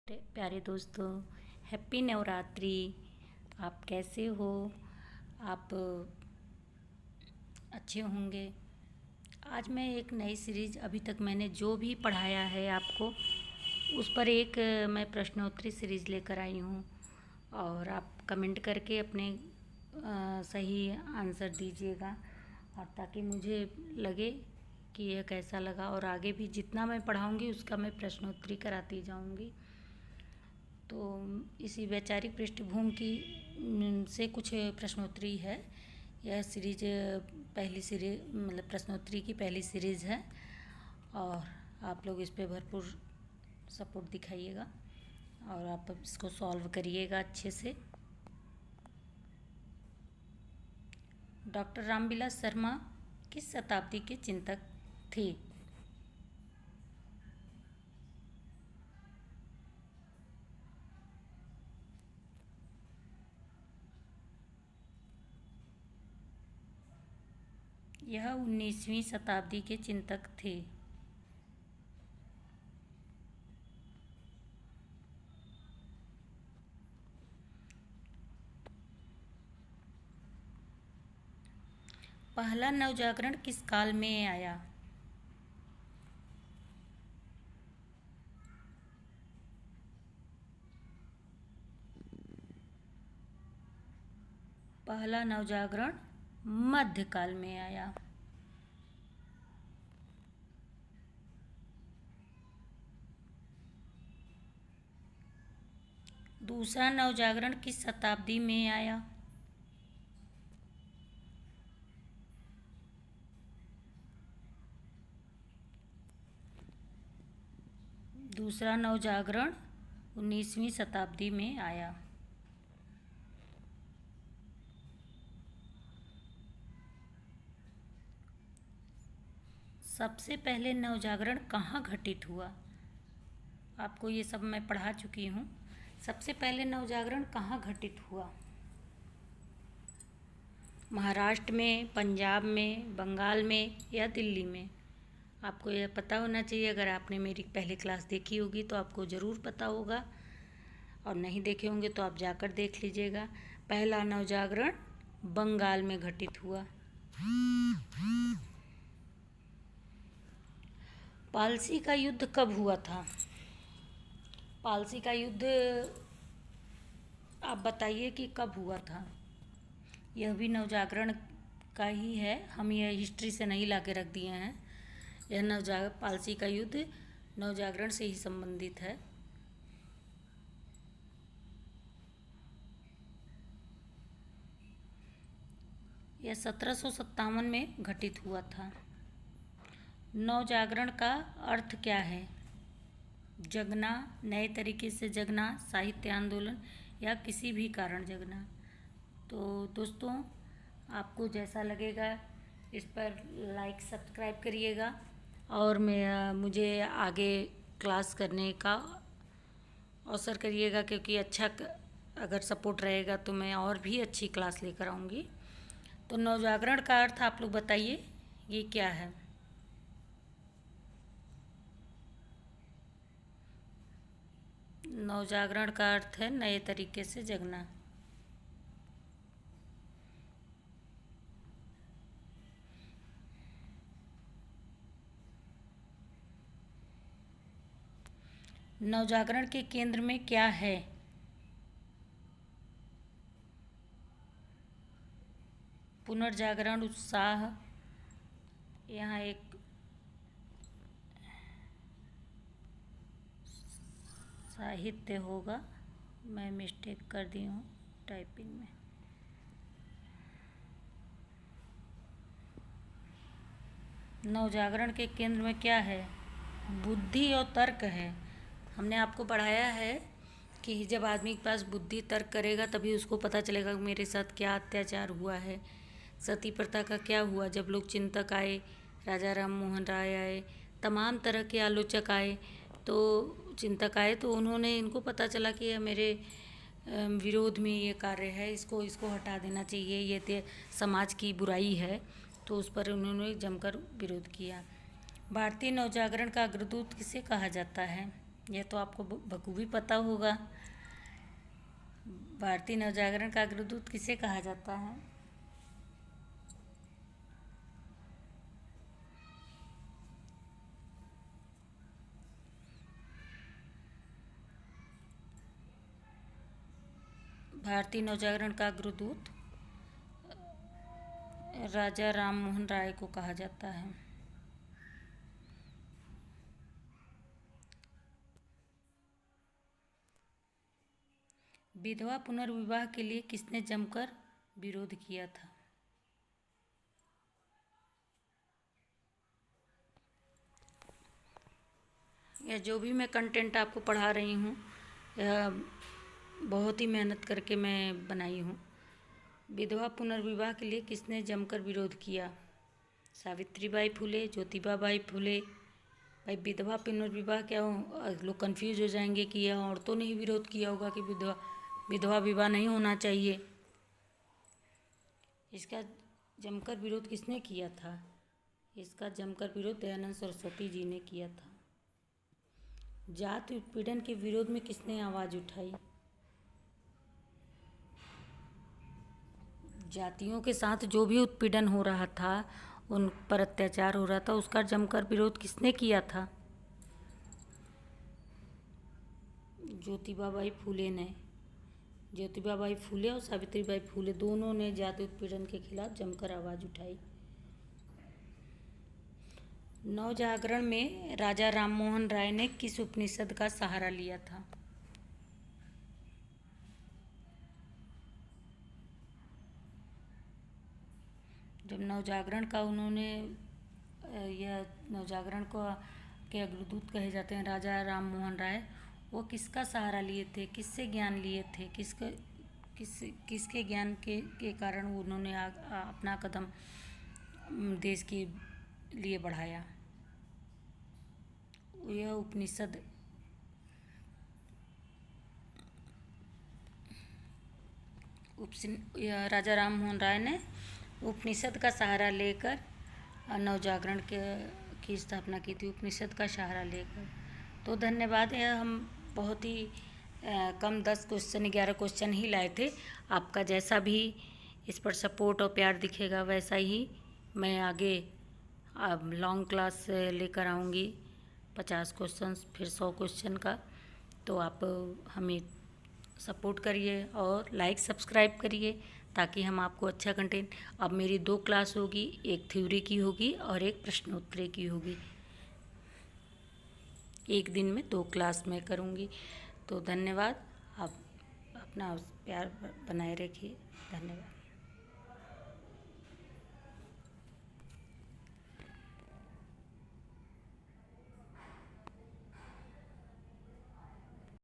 प्यारे दोस्तों, हैप्पी नवरात्रि। आप कैसे हो? आप अच्छे होंगे। आज मैं एक नई सीरीज़, अभी तक मैंने जो भी पढ़ाया है आपको उस पर एक मैं प्रश्नोत्तरी सीरीज़ लेकर आई हूँ। और आप कमेंट करके अपने सही आंसर दीजिएगा, और ताकि मुझे लगे कि यह कैसा लगा, और आगे भी जितना मैं पढ़ाऊँगी उसका मैं प्रश्नोत्तरी कराती जाऊँगी। तो इसी वैचारिक पृष्ठभूमि की से कुछ प्रश्नोत्तरी है। यह सीरीज पहली सीरीज, मतलब प्रश्नोत्तरी की पहली सीरीज़ है, और आप लोग इस पे भरपूर सपोर्ट दिखाइएगा और आप इसको सॉल्व करिएगा अच्छे से। डॉक्टर रामविलास शर्मा किस शताब्दी के चिंतक थे? यह 19वीं शताब्दी के चिंतक थे। पहला नवजागरण किस काल में आया? पहला नवजागरण मध्यकाल में आया। दूसरा नवजागरण किस शताब्दी में आया? दूसरा नवजागरण 19वीं शताब्दी में आया। सबसे पहले नवजागरण कहाँ घटित हुआ? आपको ये सब मैं पढ़ा चुकी हूँ। सबसे पहले नवजागरण कहाँ घटित हुआ? महाराष्ट्र में, पंजाब में, बंगाल में या दिल्ली में? आपको यह पता होना चाहिए। अगर आपने मेरी पहली क्लास देखी होगी तो आपको ज़रूर पता होगा, और नहीं देखे होंगे तो आप जाकर देख लीजिएगा। पहला नवजागरण बंगाल में घटित हुआ। पालसी का युद्ध कब हुआ था? पालसी का युद्ध आप बताइए कि कब हुआ था। यह भी नवजागरण का ही है, हम यह हिस्ट्री से नहीं ला के रख दिए हैं। यह पालसी का युद्ध नवजागरण से ही संबंधित है। यह 1757 में घटित हुआ था। नवजागरण का अर्थ क्या है? जगना, नए तरीके से जगना, साहित्य आंदोलन या किसी भी कारण जगना। तो दोस्तों, आपको जैसा लगेगा इस पर लाइक सब्सक्राइब करिएगा, और मुझे आगे क्लास करने का अवसर करिएगा, क्योंकि अगर सपोर्ट रहेगा तो मैं और भी अच्छी क्लास लेकर आऊँगी। तो नवजागरण का अर्थ आप लोग बताइए, ये क्या है? नवजागरण का अर्थ है नए तरीके से जगना। नवजागरण के केंद्र में क्या है? पुनर्जागरण, उत्साह। यहाँ एक साहित्य होगा, मैं मिस्टेक कर दी हूँ टाइपिंग में। नवजागरण के केंद्र में क्या है? बुद्धि और तर्क है। हमने आपको पढ़ाया है कि जब आदमी के पास बुद्धि तर्क करेगा तभी उसको पता चलेगा कि मेरे साथ क्या अत्याचार हुआ है। सती प्रथा का क्या हुआ? जब लोग चिंतक आए, राजा राम मोहन राय आए, तमाम तरह के आलोचक आए, तो चिंतक आए, तो उन्होंने, इनको पता चला कि यह मेरे विरोध में ये कार्य है, इसको हटा देना चाहिए, ये समाज की बुराई है, तो उस पर उन्होंने जमकर विरोध किया। भारतीय नवजागरण का अग्रदूत किसे कहा जाता है? यह तो आपको बखूबी पता होगा। भारतीय नवजागरण का अग्रदूत किसे कहा जाता है? भारतीय नवजागरण का अग्रदूत राजा राम मोहन राय को कहा जाता है। विधवा पुनर्विवाह के लिए किसने जमकर विरोध किया था? यह जो भी मैं कंटेंट आपको पढ़ा रही हूँ, यह बहुत ही मेहनत करके मैं बनाई हूँ। विधवा पुनर्विवाह के लिए किसने जमकर विरोध किया? सावित्रीबाई फुले, ज्योतिबा फुले। भाई विधवा पुनर्विवाह क्या हो, लोग कंफ्यूज हो जाएंगे कि यह औरतों ने ही विरोध किया होगा कि विधवा विवाह नहीं होना चाहिए। इसका जमकर विरोध किसने किया था? इसका जमकर विरोध दयानंद सरस्वती जी ने किया था। जाति उत्पीड़न के विरोध में किसने आवाज़ उठाई? जातियों के साथ जो भी उत्पीड़न हो रहा था, उन पर अत्याचार हो रहा था, उसका जमकर विरोध किसने किया था? ज्योतिबाबाई फूले ने। ज्योतिबाबाई फूले और सावित्रीबाई फूले दोनों ने जाति उत्पीड़न के खिलाफ जमकर आवाज़ उठाई। नवजागरण में राजा राममोहन राय ने किस उपनिषद का सहारा लिया था? जब नवजागरण का उन्होंने यह नवजागरण को के अग्रदूत कहे जाते हैं राजा राममोहन राय, वो किसका सहारा लिए थे, किससे ज्ञान लिए थे, किसके ज्ञान के कारण उन्होंने अपना कदम देश के लिए बढ़ाया? यह उपनिषद राजा राममोहन राय ने उपनिषद का सहारा लेकर नवजागरण की स्थापना की थी, उपनिषद का सहारा लेकर। तो धन्यवाद। यह हम बहुत ही कम 10 क्वेश्चन 11 क्वेश्चन ही लाए थे। आपका जैसा भी इस पर सपोर्ट और प्यार दिखेगा वैसा ही मैं आगे लॉन्ग क्लास लेकर आऊँगी, 50 क्वेश्चन फिर 100 क्वेश्चन का। तो आप हमें सपोर्ट करिए और लाइक सब्सक्राइब करिए ताकि हम आपको अच्छा कंटेंट। अब मेरी 2 क्लास होगी, एक थ्योरी की होगी और एक प्रश्नोत्तरी की होगी। एक दिन में 2 क्लास मैं करूँगी। तो धन्यवाद। आप अपना प्यार बनाए रखिए। धन्यवाद।